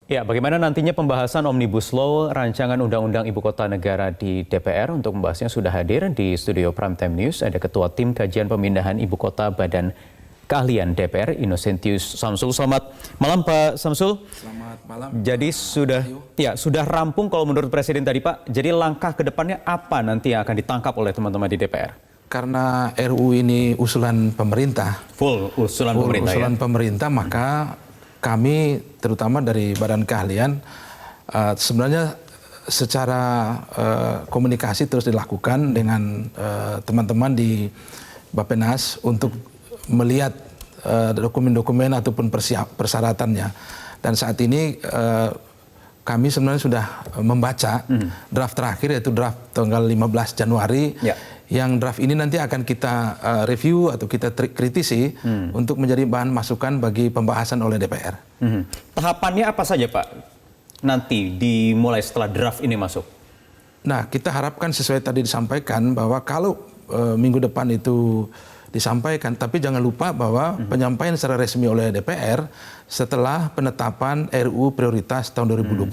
Ya, bagaimana nantinya pembahasan Omnibus Law Rancangan Undang-Undang Ibu Kota Negara di DPR? Untuk membahasnya sudah hadir di studio Primetime News ada Ketua Tim Kajian Pemindahan Ibu Kota Badan Keahlian DPR, Innocentius Samsul. Selamat malam Pak Samsul. Selamat malam. Jadi sudah rampung kalau menurut Presiden tadi Pak. Jadi langkah ke depannya apa nanti yang akan ditangkap oleh teman-teman di DPR? Karena RUU ini usulan pemerintah. Usulan pemerintah, maka kami terutama dari Badan Keahlian sebenarnya secara komunikasi terus dilakukan dengan teman-teman di Bappenas untuk melihat dokumen-dokumen ataupun persyaratannya. Dan saat ini kami sebenarnya sudah membaca draft terakhir, yaitu draft tanggal 15 Januari. Yang draft ini nanti akan kita review atau kita kritisi untuk menjadi bahan masukan bagi pembahasan oleh DPR. Tahapannya apa saja Pak? Nanti dimulai setelah draft ini masuk. Nah, kita harapkan sesuai tadi disampaikan bahwa kalau minggu depan itu disampaikan, tapi jangan lupa bahwa penyampaian secara resmi oleh DPR setelah penetapan RUU prioritas tahun 2020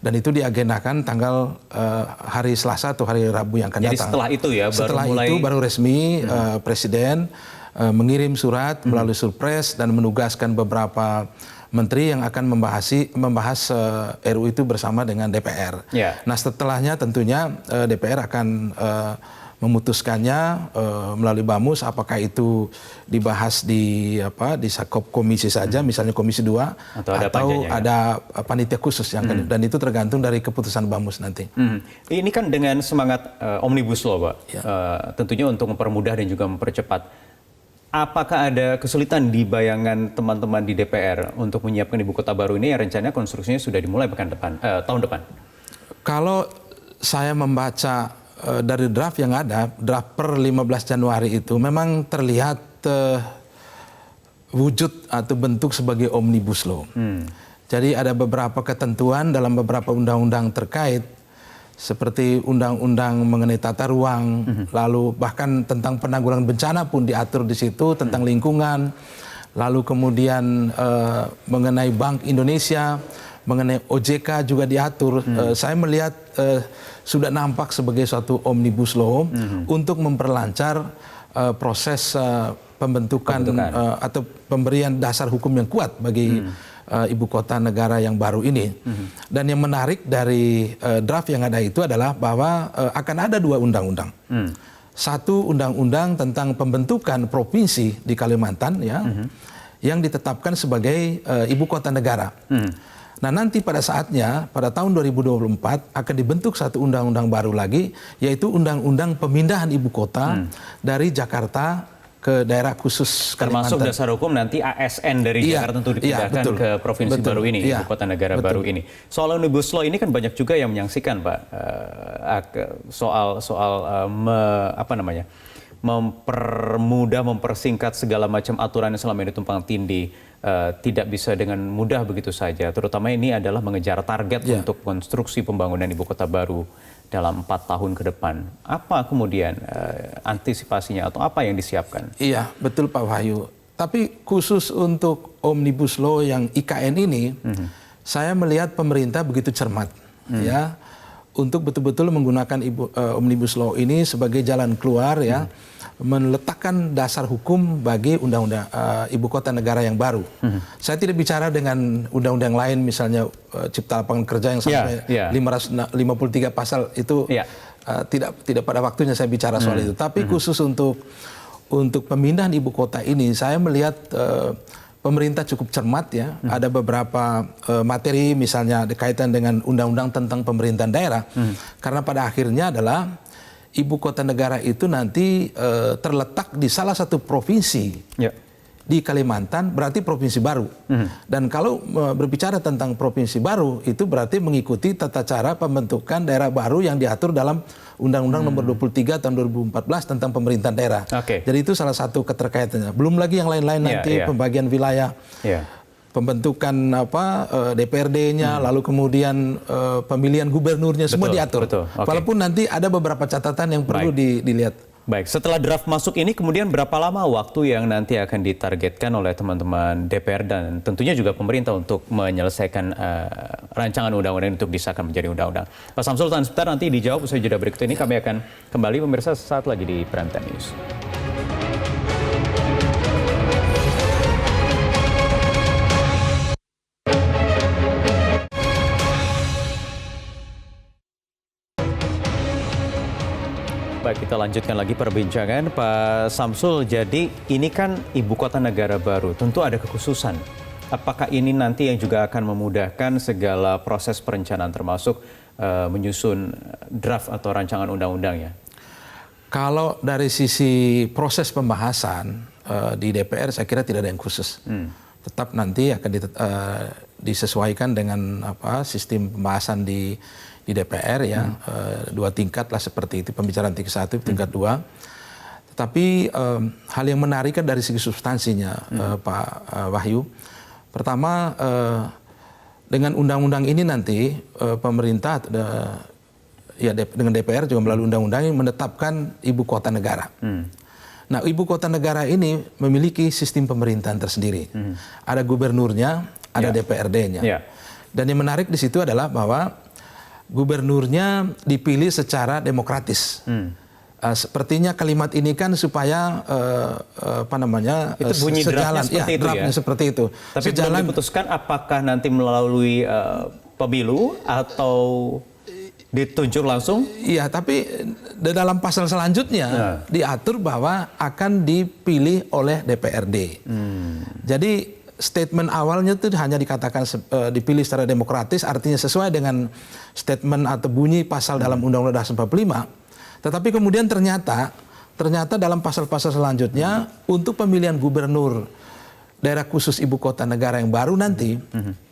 dan itu diagendakan tanggal hari Selasa atau hari Rabu yang akan datang. Jadi setelah itu ya baru resmi Presiden mengirim surat melalui Surpres dan menugaskan beberapa menteri yang akan membahas RUU itu bersama dengan DPR. Nah, setelahnya tentunya DPR akan memutuskannya melalui Bamus, apakah itu dibahas di komisi saja, misalnya komisi 2 atau ada panitia khusus yang dan itu tergantung dari keputusan Bamus nanti. Ini kan dengan semangat Omnibus Law, Pak. Tentunya untuk mempermudah dan juga mempercepat. Apakah ada kesulitan di bayangan teman-teman di DPR untuk menyiapkan ibu kota baru ini yang rencananya konstruksinya sudah dimulai tahun depan? Kalau saya membaca dari draft yang ada, draft per 15 Januari itu memang terlihat wujud atau bentuk sebagai Omnibus Law. Jadi ada beberapa ketentuan dalam beberapa undang-undang terkait, seperti undang-undang mengenai tata ruang, lalu bahkan tentang penanggulangan bencana pun diatur di situ, tentang lingkungan, lalu kemudian mengenai Bank Indonesia, mengenai OJK juga diatur. Saya melihat sudah nampak sebagai suatu omnibus law untuk memperlancar proses pembentukan atau pemberian dasar hukum yang kuat bagi ibu kota negara yang baru ini. Dan yang menarik dari draft yang ada itu adalah bahwa akan ada dua undang-undang. Satu undang-undang tentang pembentukan provinsi di Kalimantan yang ditetapkan sebagai ibu kota negara. Nah, nanti pada saatnya, pada tahun 2024 akan dibentuk satu undang-undang baru lagi, yaitu undang-undang pemindahan ibu kota dari Jakarta ke daerah khusus Kalimantan. Termasuk dasar hukum nanti ASN dari Jakarta untuk dipindahkan ke provinsi baru ini, ibu kota negara baru ini. Soal Omnibus Law ini kan banyak juga yang menyaksikan, Pak, mempermudah, mempersingkat segala macam aturan yang selama ini tumpang tindih. Tidak bisa dengan mudah begitu saja. Terutama ini adalah mengejar target untuk konstruksi pembangunan ibu kota baru dalam 4 tahun ke depan. Apa kemudian antisipasinya atau apa yang disiapkan? Iya, betul Pak Wahyu. Tapi khusus untuk Omnibus Law yang IKN ini, saya melihat pemerintah begitu cermat ya untuk betul-betul menggunakan Omnibus Law ini sebagai jalan keluar meletakkan dasar hukum bagi undang-undang ibu kota negara yang baru. Saya tidak bicara dengan undang-undang lain, misalnya Cipta Lapangan Kerja yang sampai 553 pasal itu tidak pada waktunya saya bicara soal itu. Tapi khusus untuk pemindahan ibu kota ini, saya melihat pemerintah cukup cermat ya. Ada beberapa materi misalnya berkaitan dengan undang-undang tentang pemerintahan daerah. Karena pada akhirnya adalah ibu kota negara itu nanti terletak di salah satu provinsi di Kalimantan, berarti provinsi baru. Dan kalau berbicara tentang provinsi baru, itu berarti mengikuti tata cara pembentukan daerah baru yang diatur dalam Undang-Undang Nomor 23 Tahun 2014 tentang pemerintahan daerah. Jadi itu salah satu keterkaitannya. Belum lagi yang lain-lain nanti pembagian wilayah. Pembentukan DPRD-nya, lalu kemudian pemilihan gubernurnya, semua diatur. Walaupun nanti ada beberapa catatan yang perlu dilihat. Baik, setelah draft masuk ini kemudian berapa lama waktu yang nanti akan ditargetkan oleh teman-teman DPR dan tentunya juga pemerintah untuk menyelesaikan rancangan undang-undang untuk disahkan menjadi undang-undang? Pak Samsul, tahan sebentar, nanti dijawab usai jeda berikut ini. Kami akan kembali pemirsa sesaat lagi di Prime Time News. Baik, kita lanjutkan lagi perbincangan. Pak Samsul, jadi ini kan ibu kota negara baru, tentu ada kekhususan. Apakah ini nanti yang juga akan memudahkan segala proses perencanaan termasuk menyusun draft atau rancangan undang-undangnya? Kalau dari sisi proses pembahasan di DPR saya kira tidak ada yang khusus. Tetap nanti akan disesuaikan dengan sistem pembahasan di DPR ya, 2 tingkat lah seperti itu, pembicaraan tingkat 1, tingkat 2. Tetapi hal yang menarik kan dari segi substansinya, Pak Wahyu. Pertama, dengan undang-undang ini nanti pemerintah ya dengan DPR juga melalui undang-undang ini menetapkan ibu kota negara. Nah, ibu kota negara ini memiliki sistem pemerintahan tersendiri. Ada gubernurnya, ada DPRD-nya. Dan yang menarik di situ adalah bahwa gubernurnya dipilih secara demokratis. Sepertinya kalimat ini kan supaya itu bunyi sejalan, seperti itu ya. Seperti itu. Tapi belum diputuskan apakah nanti melalui pemilu atau ditunjuk langsung? Iya, tapi di dalam pasal selanjutnya diatur bahwa akan dipilih oleh DPRD. Jadi statement awalnya itu hanya dikatakan dipilih secara demokratis, artinya sesuai dengan statement atau bunyi pasal dalam Undang-Undang Dasar 45. Tetapi kemudian ternyata dalam pasal-pasal selanjutnya untuk pemilihan gubernur daerah khusus ibu kota negara yang baru nanti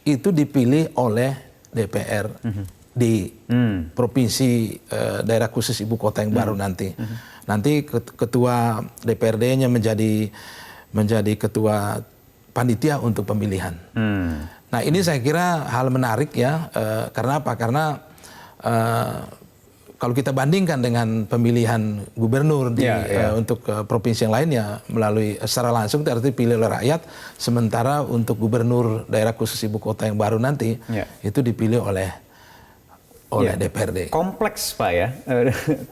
itu dipilih oleh DPR di provinsi daerah khusus ibu kota yang baru nanti. Nanti ketua DPRD-nya menjadi ketua panitia untuk pemilihan. Nah, ini saya kira hal menarik ya, karena apa? Karena kalau kita bandingkan dengan pemilihan gubernur untuk provinsi yang lainnya melalui secara langsung itu artinya dipilih oleh rakyat, sementara untuk gubernur daerah khusus ibu kota yang baru nanti itu dipilih oleh DPRD. Kompleks Pak ya,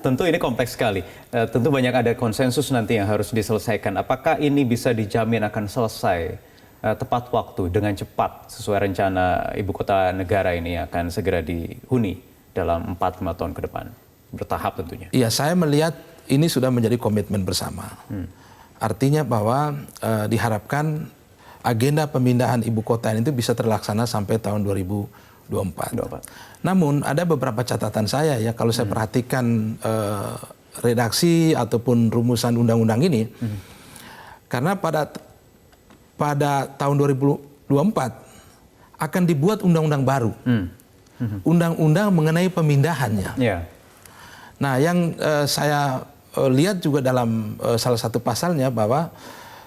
tentu ini kompleks sekali. Tentu banyak ada konsensus nanti yang harus diselesaikan. Apakah ini bisa dijamin akan selesai tepat waktu dengan cepat sesuai rencana ibu kota negara ini akan segera dihuni dalam 4-5 tahun ke depan, bertahap tentunya? Iya, saya melihat ini sudah menjadi komitmen bersama. Artinya bahwa diharapkan agenda pemindahan ibu kota ini itu bisa terlaksana sampai tahun 2024. Namun ada beberapa catatan saya ya, kalau saya perhatikan redaksi ataupun rumusan undang-undang ini, karena pada tahun 2024 akan dibuat undang-undang baru, undang-undang mengenai pemindahannya. Nah, yang saya lihat juga dalam salah satu pasalnya bahwa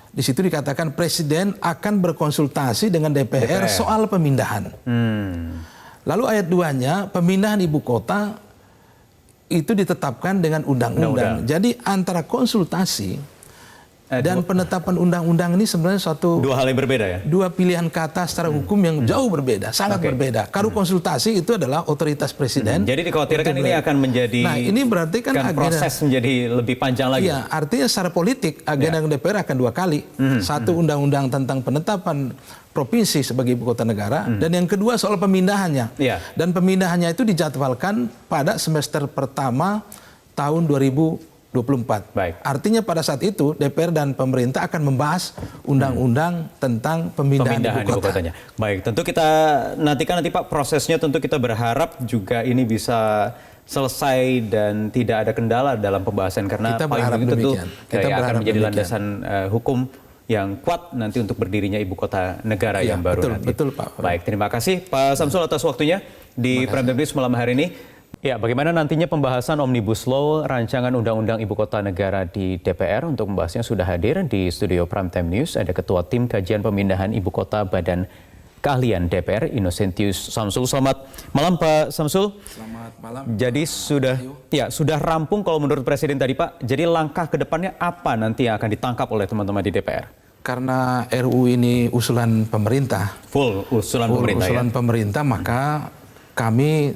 di situ dikatakan Presiden akan berkonsultasi dengan DPR soal pemindahan. Lalu ayat 2-nya, pemindahan ibu kota itu ditetapkan dengan undang-undang. Jadi antara konsultasi dan penetapan undang-undang ini sebenarnya suatu dua hal yang berbeda ya? Dua pilihan kata secara hukum yang jauh berbeda, sangat berbeda. Kalau konsultasi itu adalah otoritas presiden. Jadi dikhawatirkan ini akan menjadi, nah ini berarti kan proses menjadi lebih panjang lagi. Iya, artinya secara politik agenda DPR akan 2 kali. Satu undang-undang tentang penetapan provinsi sebagai ibu kota negara, dan yang kedua soal pemindahannya. Dan pemindahannya itu dijadwalkan pada semester pertama tahun 2024. Artinya pada saat itu DPR dan pemerintah akan membahas undang-undang tentang pemindahan ibu kotanya. Baik, tentu kita nantikan nanti Pak prosesnya, tentu kita berharap juga ini bisa selesai dan tidak ada kendala dalam pembahasan, karena paling tentu akan menjadi landasan hukum yang kuat nanti untuk berdirinya ibu kota negara yang baru nanti. Betul Pak. Baik, terima kasih Pak Samsul atas waktunya di Prime Time News malam hari ini. Ya, bagaimana nantinya pembahasan Omnibus Law rancangan undang-undang ibu kota negara di DPR? Untuk membahasnya sudah hadir di studio Prime Time News ada Ketua Tim Kajian Pemindahan Ibu Kota Badan Keahlian DPR, Innocentius Samsul. Selamat malam Pak Samsul. Selamat malam. Jadi sudah rampung kalau menurut Presiden tadi Pak. Jadi langkah ke depannya apa nanti yang akan ditangkap oleh teman-teman di DPR? Karena RUU ini usulan pemerintah, Full usulan pemerintah, maka kami